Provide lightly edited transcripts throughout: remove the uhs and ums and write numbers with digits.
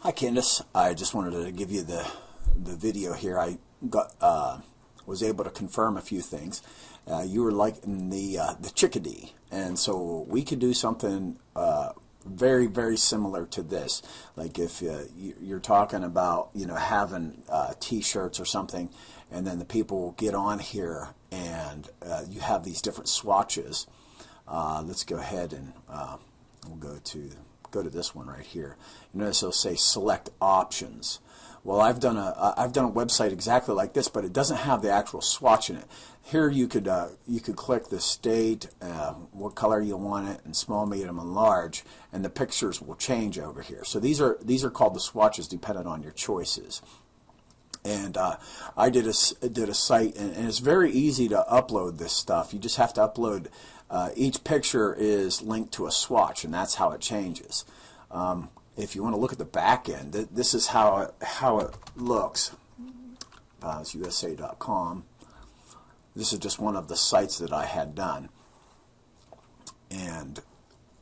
Hi Candice, I just wanted to give you the video here. I was able to confirm a few things. You were liking the chickadee, and so we could do something very similar to this. Like if you're talking about having T-shirts or something, and then the people will get on here and you have these different swatches. Let's go ahead and we'll go to this one right here. You notice it'll say select options. Well, I've done a website exactly like this, but it doesn't have the actual swatch in it. Here you could click the state, what color you want it, and small, medium, and large, and the pictures will change over here. So these are called the swatches, depending on your choices. And I did a site, and it's very easy to upload this stuff. You just have to upload. Each picture is linked to a swatch, and that's how it changes. If you want to look at the back end, this is how it looks. It's USA.com. This is just one of the sites that I had done, and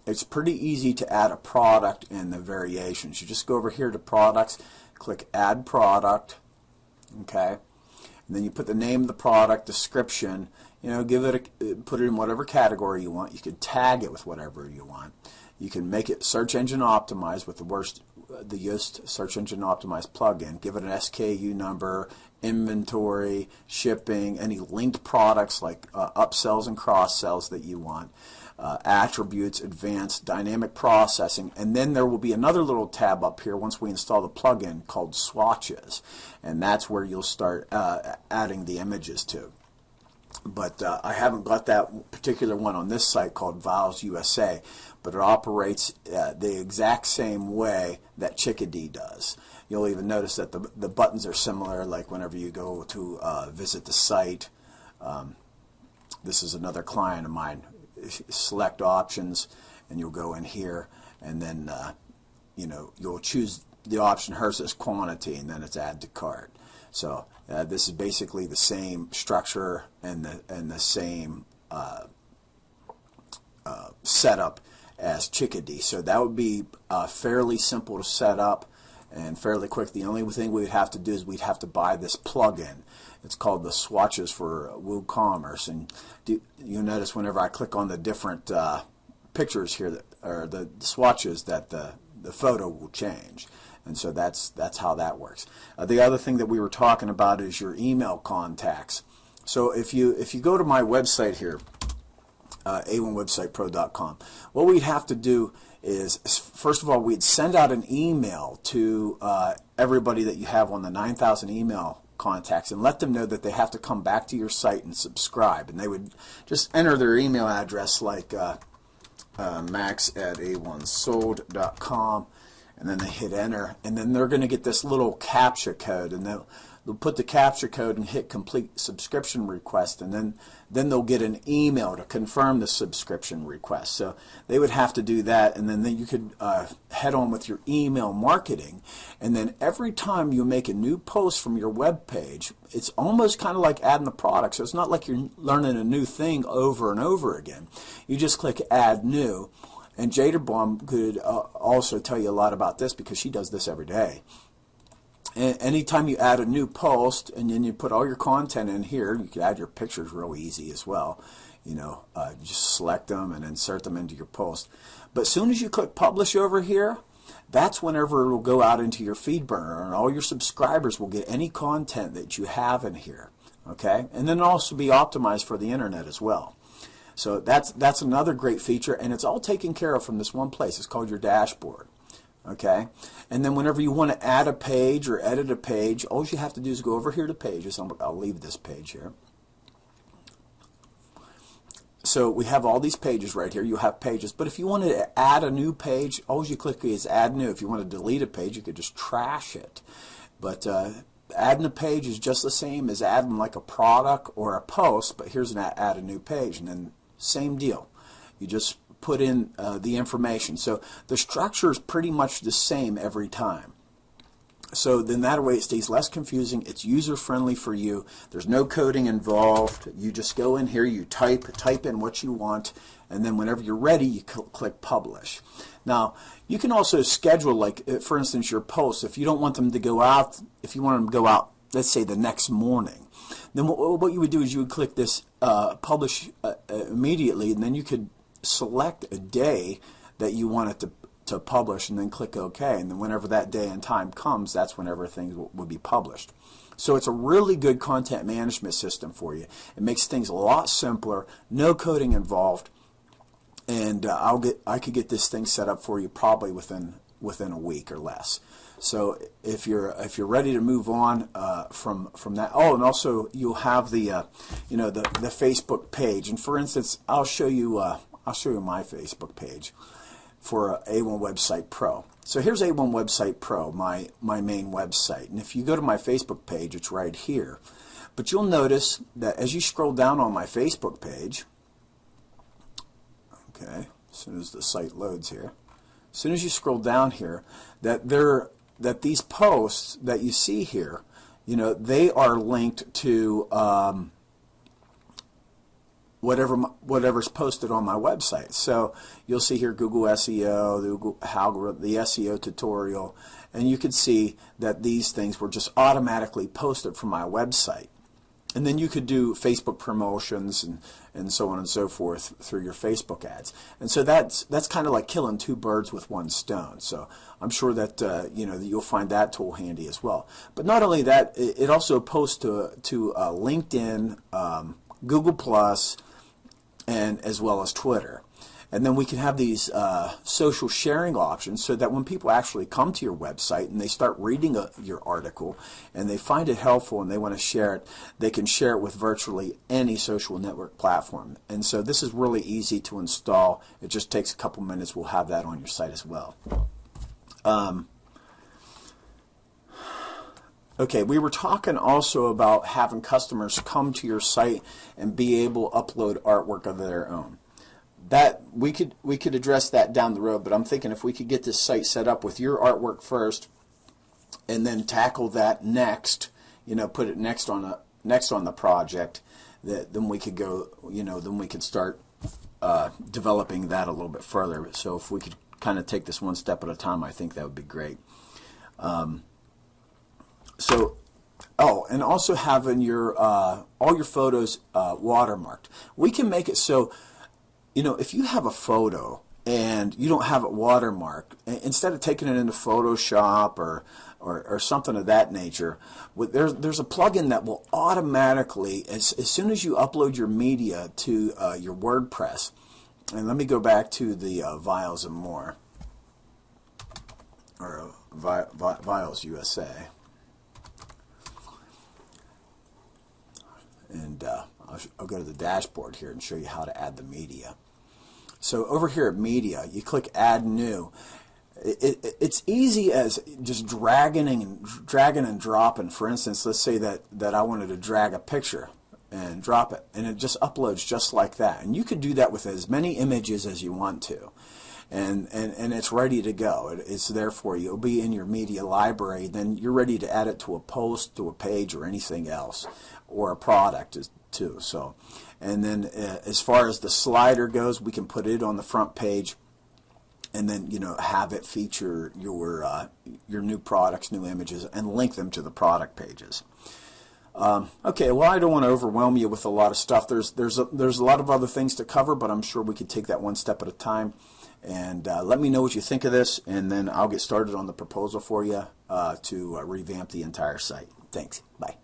it's pretty easy to add a product in the variations. You just go over here to products, click add product. Okay, and then you put the name of the product, description, give it put it in whatever category you want. You can tag it with whatever you want. You can make it search engine optimized with the Yoast search engine optimized plugin. Give it an SKU number, inventory, shipping, any linked products like upsells and cross sells that you want. Attributes, advanced, dynamic processing, and then there will be another little tab up here once we install the plugin called swatches, and that's where you'll start adding the images to. But I haven't got that particular one on this site called Vials USA, but it operates the exact same way that Chickadee does. You'll even notice that the buttons are similar, like whenever you go to visit the site. This is another client of mine. Select options, and you'll go in here, and then you'll choose the option. Hers is quantity, and then it's add to cart. So this is basically the same structure and the same setup as Chickadee. So that would be fairly simple to set up and fairly quick. The only thing we'd have to do is we'd have to buy this plugin. It's called the swatches for WooCommerce, and you'll notice whenever I click on the different pictures here, or the swatches, that the photo will change. And so that's how that works. The other thing that we were talking about is your email contacts. So if you go to my website here, a1websitepro.com, what we'd have to do is, first of all, we'd send out an email to everybody that you have on the 9,000 email contacts and let them know that they have to come back to your site and subscribe. And they would just enter their email address, like max@a1sold.com, and then they hit enter, and then they're going to get this little CAPTCHA code, and they'll put the CAPTCHA code and hit complete subscription request, and then they'll get an email to confirm the subscription request. So they would have to do that, and then you could head on with your email marketing. And then every time you make a new post from your web page, it's almost kind of like adding the product. So it's not like you're learning a new thing over and over again. You just click add new, and Jaderbaum could also tell you a lot about this because she does this every day. Anytime you add a new post and then you put all your content in here, you can add your pictures real easy as well. Just select them and insert them into your post. But as soon as you click publish over here, that's whenever it will go out into your feed burner, and all your subscribers will get any content that you have in here. Okay, and then it'll also be optimized for the internet as well. So that's another great feature, and it's all taken care of from this one place. It's called your dashboard. Okay, and then whenever you want to add a page or edit a page, all you have to do is go over here to pages. I'll leave this page here. So we have all these pages right here. You have pages, but if you wanted to add a new page, all you click is add new. If you want to delete a page, you could just trash it. But adding a page is just the same as adding like a product or a post, but here's an add a new page, and then same deal. You just put in the information. So the structure is pretty much the same every time. So then that way it stays less confusing. It's user-friendly for you. There's no coding involved. You just go in here, you type in what you want, and then whenever you're ready, you click publish. Now, you can also schedule, like, for instance, your posts. If you don't want them to go out, if you want them to go out, let's say, the next morning, then what you would do is you would click this publish immediately, and then you could select a day that you want it to publish, and then click OK. And then whenever that day and time comes, that's whenever things will be published. So it's a really good content management system for you. It makes things a lot simpler, no coding involved, and I could get this thing set up for you probably within a week or less. So if you're ready to move on from that, oh, and also you'll have the the Facebook page. And for instance, I'll show you my Facebook page for A1 Website Pro. So here's A1 Website Pro, my main website. And if you go to my Facebook page, it's right here. But you'll notice that as you scroll down on my Facebook page, okay, as soon as the site loads here, as soon as you scroll down here, that these posts that you see here, they are linked to whatever's posted on my website. So you'll see here Google SEO, the Google algorithm, the SEO tutorial, and you can see that these things were just automatically posted from my website. And then you could do Facebook promotions and so on and so forth through your Facebook ads. And so that's kind of like killing two birds with one stone. So I'm sure that that you'll find that tool handy as well. But not only that, it also posts to LinkedIn, Google Plus, and as well as Twitter. And then we can have these social sharing options so that when people actually come to your website and they start reading your article and they find it helpful and they want to share it, they can share it with virtually any social network platform. And so this is really easy to install. It just takes a couple minutes. We'll have that on your site as well. Okay, we were talking also about having customers come to your site and be able to upload artwork of their own. That we could address that down the road, but I'm thinking if we could get this site set up with your artwork first, and then tackle that next, put it next on the project, then we could go, then we could start developing that a little bit further. So if we could kind of take this one step at a time, I think that would be great. And also having your all your photos watermarked. We can make it so, if you have a photo and you don't have it watermarked, instead of taking it into Photoshop or something of that nature, there's a plugin that will automatically, as soon as you upload your media to your WordPress, and let me go back to the Vials and More, or Vials USA. And I'll go to the dashboard here and show you how to add the media. So over here at Media, you click Add New. It's easy as just dragging and dropping. For instance, let's say that I wanted to drag a picture and drop it, and it just uploads just like that. And you could do that with as many images as you want to. And it's ready to go. It's there for you. It'll be in your media library. Then you're ready to add it to a post, to a page, or anything else, or a product too. So, and then as far as the slider goes, we can put it on the front page, and then have it feature your new products, new images, and link them to the product pages. Okay, well, I don't want to overwhelm you with a lot of stuff. There's a lot of other things to cover, but I'm sure we could take that one step at a time. And let me know what you think of this, and then I'll get started on the proposal for you to revamp the entire site. Thanks. Bye.